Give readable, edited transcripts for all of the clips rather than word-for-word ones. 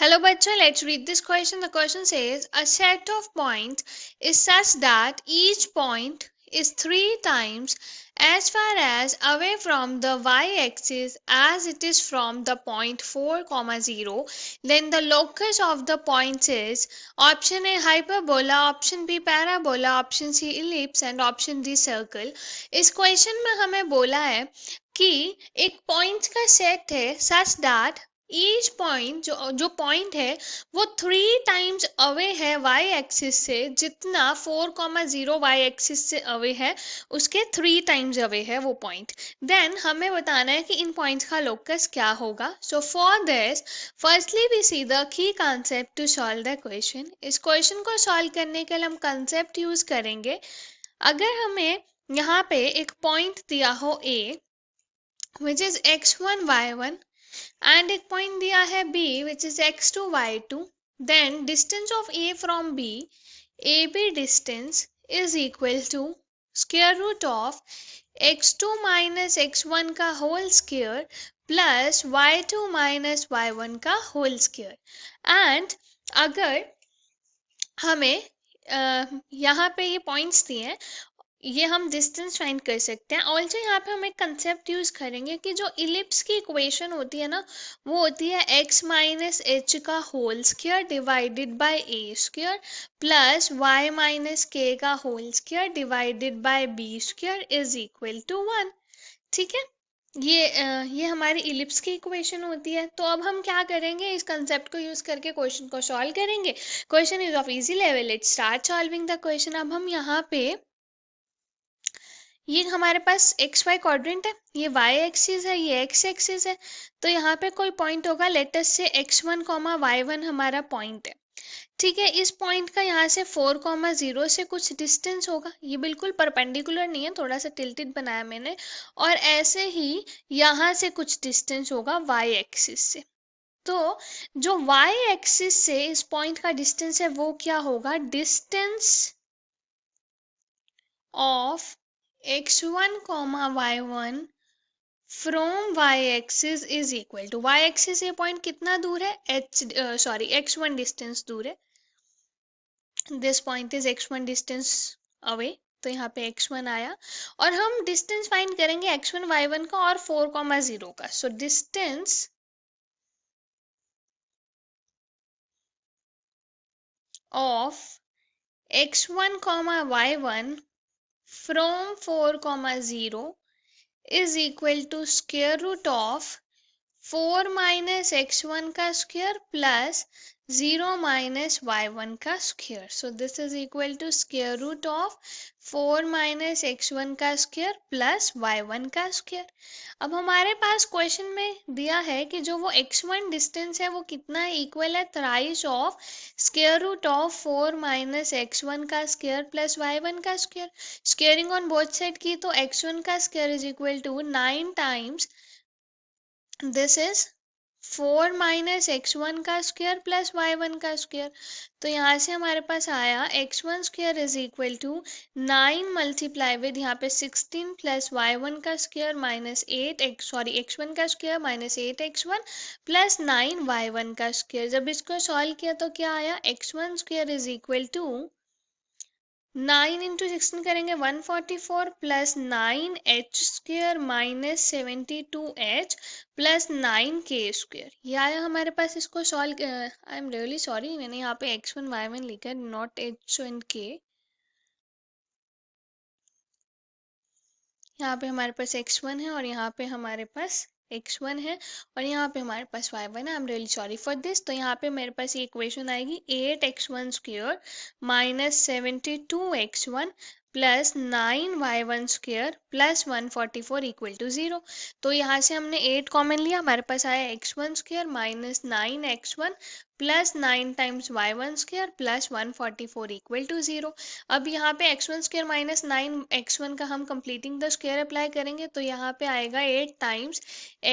Hello bachcha, let's read this question. The question says a set of points is such that each point is 3 times as far as away from the y-axis as it is from the point 4, 0. Then the locus of the points is option A hyperbola, option B parabola, option C ellipse and option D circle. इस question में हमें बोला है कि एक point का set है such that each point जो पॉइंट है वो 3 टाइम्स अवे है वाई एक्सिस से, जितना 4,0 वाई एक्सिस से अवे है उसके 3 टाइम्स अवे है वो पॉइंट. देन हमें बताना है कि इन पॉइंट्स का लोकस क्या होगा. So for this firstly we see the key concept to solve the question. इस क्वेश्चन को सॉल्व करने के लिए हम कंसेप्ट यूज करेंगे. अगर हमें यहाँ पे एक पॉइंट दिया हो A which is x1 y1 and एक पॉइंट दिया है B which is x2 y2, then distance of A from B, AB distance is equal to square root of x2 minus x1 का whole square plus y2 minus y1 का whole square. and अगर हमें यहाँ पे ये points दिए हैं, ये हम डिस्टेंस फाइंड कर सकते हैं. ऑल्सो यहाँ पे हम एक कंसेप्ट यूज करेंगे कि जो इलिप्स की इक्वेशन होती है ना, वो होती है x माइनस एच का whole square divided by A square plus y minus K का whole square divided by B square is equal to 1. ठीक है, ये हमारी इलिप्स की इक्वेशन होती है. तो अब हम क्या करेंगे, इस कंसेप्ट को यूज करके क्वेश्चन को सॉल्व करेंगे. Question is of easy level, let's start solving the question. अब हम यहाँ पे ये हमारे पास एक्स वाई क्वाड्रेंट है, ये वाई एक्सिस है, ये एक्स एक्सिस है. तो यहाँ पे कोई पॉइंट होगा, लेट अस से x1, y1 हमारा पॉइंट है. ठीक है, इस पॉइंट का यहाँ से 4, 0 से कुछ डिस्टेंस होगा. ये बिल्कुल परपेंडिकुलर नहीं है, थोड़ा सा टिल्टेड बनाया मैंने. और ऐसे ही यहाँ से कुछ डिस्टेंस होगा y एक्सिस से. तो जो y एक्सिस से इस पॉइंट का डिस्टेंस है वो क्या होगा, distance of x1, y1 from y-axis is equal to y-axis ये पॉइंट कितना दूर है, x1 डिस्टेंस दूर है. This point is x1 distance away. तो यहाँ पे x1 आया और हम डिस्टेंस फाइंड करेंगे x1 y1 का और 4, 0 का. So distance of x1, y1 from 4, 0 is equal to square root of 4 minus x1 का square plus 0 minus y1 का square. So this is equal to square root of 4 minus x1 का square plus y1 का square. अब हमारे पास question में दिया है कि जो वो x1 डिस्टेंस है वो कितना है, इक्वल है thrice of square root of 4 minus x1 का स्क्वायर प्लस y1 का square. Squaring on both side की तो x1 का square is equal to 9 times this is 4 minus x1 का स्क्वायर प्लस y1 का स्क्वायर. तो यहाँ से हमारे पास आया x1 square is equal to 9 multiply with यहाँ पे 16 प्लस y1 का स्क्वायर माइनस x1 का square minus 8x1 plus 9 y1 का स्क्वायर. जब इसको सॉल्व किया तो क्या आया, x1 square is equal to 9 into 16 करेंगे 144 plus 9h square minus 72h plus 9k square. ये आया हमारे पास. इसको solve, I am really sorry, मैंने यहाँ पे x1 y1 लिखा है, नॉट h एंड k. यहाँ पे हमारे पास x1 है और यहाँ पे हमारे पास x1 है और यहाँ पे हमारे पास y1 है. I am really sorry for this. तो यहाँ पे मेरे पास ये इक्वेशन आएगी 8x1 square minus 72x1 plus 9y1 square plus 144 equal to 0. तो यहाँ से हमने 8 कॉमन लिया, हमारे पास आया x1 square minus 9x1 plus 9 times y1 square plus 144 equal to 0. अब यहाँ पे x1 स्क्वेयर माइनस 9x1 का हम कंप्लीटिंग द स्क्वेयर अप्लाई करेंगे तो यहाँ पे आएगा 8 times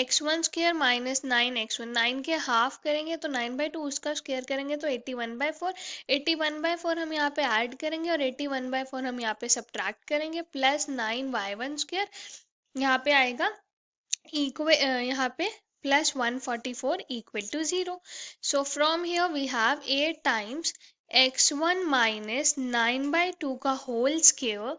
x1 square minus 9x1. 9 के हाफ करेंगे तो 9/2, उसका स्क्वेयर करेंगे तो 81/4. 81/4 हम यहाँ पे ऐड करेंगे और 81/4 हम यहाँ पे सब्ट्रैक्ट करेंगे प्लस 9y1 स्क्वेयर. यहाँ पे आएगा यहाँ पे plus 144 equal to 0. So from here we have 8 times x1 minus 9 by 2 का होल स्क्वायर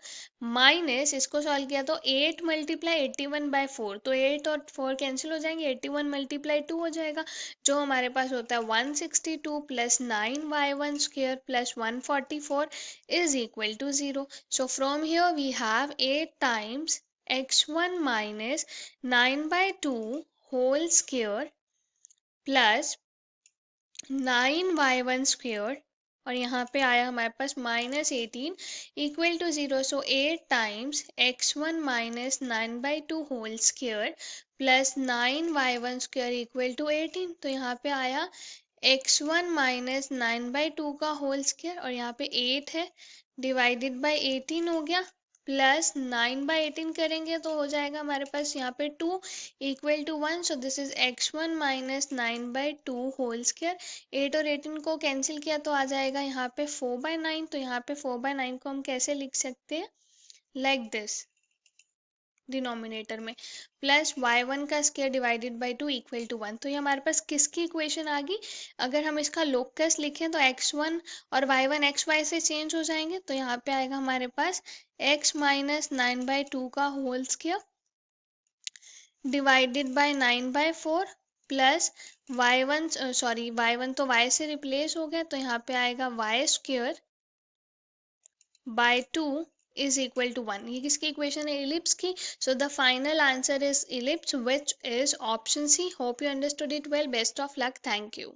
माइनस इसको सॉल्व किया तो 8 मल्टीप्लाई 81 बाई 4, तो 8 और 4 कैंसिल हो जाएंगे, 81 मल्टीप्लाई 2 हो जाएगा, जो हमारे पास होता है 162 plus 9y1 square plus 144 is equal to 0. So from here we have 8 times x1 minus 9 by 2 whole square plus 9y1 square और यहाँ पे आया हमारे पास minus 18 equal to 0. So 8 times x1 minus 9 by 2 whole square plus 9y1 square equal to 18. तो यहाँ पे आया x1 माइनस 9 बाई 2 का होल स्क्वायर और यहाँ पे 8 है डिवाइडेड बाई 18 हो गया प्लस 9 बाई 18 करेंगे तो हो जाएगा हमारे पास यहाँ पे 2 equal to 1. So this is x1 minus 9 by 2 whole square. 8 और 18 को कैंसिल किया तो आ जाएगा यहाँ पे 4 बाई 9. तो यहाँ पे 4 बाई 9 को हम कैसे लिख सकते हैं, लाइक दिस, डिनोमिनेटर में प्लस y1 का square divided by 2 equal to 1. तो ये हमारे पास किसकी इक्वेशन आ गई, अगर हम इसका लोकस लिखें तो x1 और y1 xy से चेंज हो जाएंगे, तो यहाँ पे आएगा हमारे पास x माइनस 9 बाई 2 का whole square divided by 9 by 4 plus y1 तो y से रिप्लेस हो गया, तो यहाँ पे आएगा y square by 2 is equal to 1. ये किसकी इक्वेशन है, इलिप्स की. So the final answer is ellipse, which is option C. Hope you understood it well. Best of luck. Thank you.